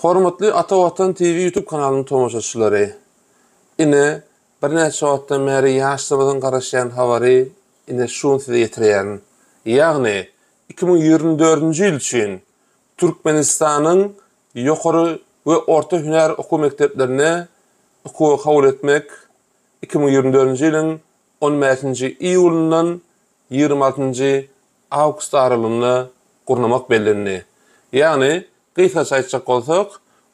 Hormatly Ata Watan TV YouTube kanalynyň tomoşaçylary. Ine bir näçe wagtdan beri ýaşlamadan garaşan habary ine şunu size ýetirýän. Ýagny 2024-nji ýyl üçin Türkmenistanyň ýokary we orta hüner okuw mekdeplerine okuw kabul etmek 2024-nji ýylyň 15-nji iýulundan 26-njy awgust aralygyna gurnamak bellenli. Ýagny kıysaça aýtjak bolsak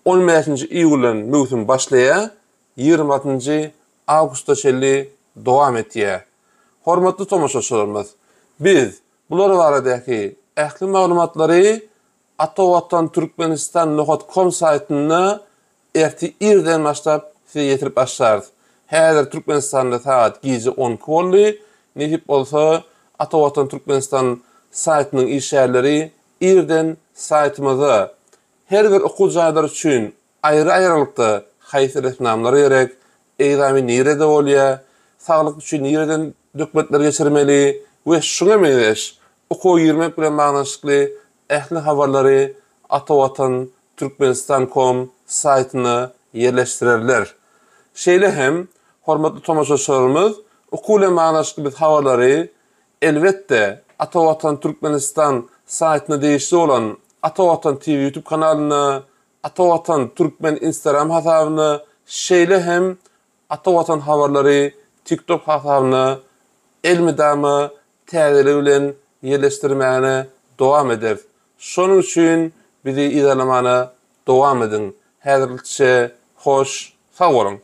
15-nji iýuldan möhüm başlaýa 26-njy awgustda şelli dowam etýär. Hormatly tomoşaçylarymyz, biz bular baradaky ähli maglumatlary Ata Watan Turkmenistan.com saýtyna erti irden başlap size ýetirip başlarys. Häzir Türkmenistanda saat gije 10 boldy. Nähip bolsa Ata Watan Turkmenistan saýtynyň işgärleri irden saýtymyza her bir okuwjalar üçin aýry-aýrylykda haýsy resnamlary berek, eýdamy nerede bolýar, saglyk üçin nereden dökmetler geçirmeli we şuňa meňzeş okuw ýermek bilen baglanşykly ähli habarlary Ata Watan Turkmenistan.com saýtyna ýerleşdirerler. Şeýle hem hormatly tomoşaçylarymyz, okuw bilen baglanşykly biz habarlary elbetde Ata Watan Turkmenistan saýtyna degişli olan Ata Watan TV YouTube kanalyna, Ata Watan Türkmen Instagram hasabyna, şeýle hem Ata Watan habarlary TikTok hasabyna elmidama täzeleri bilen ýerleşdirmäne dowam eder. Şonuň üçin bizi izlemana dowam edin. Häzirlikçe hoş, sag bolun.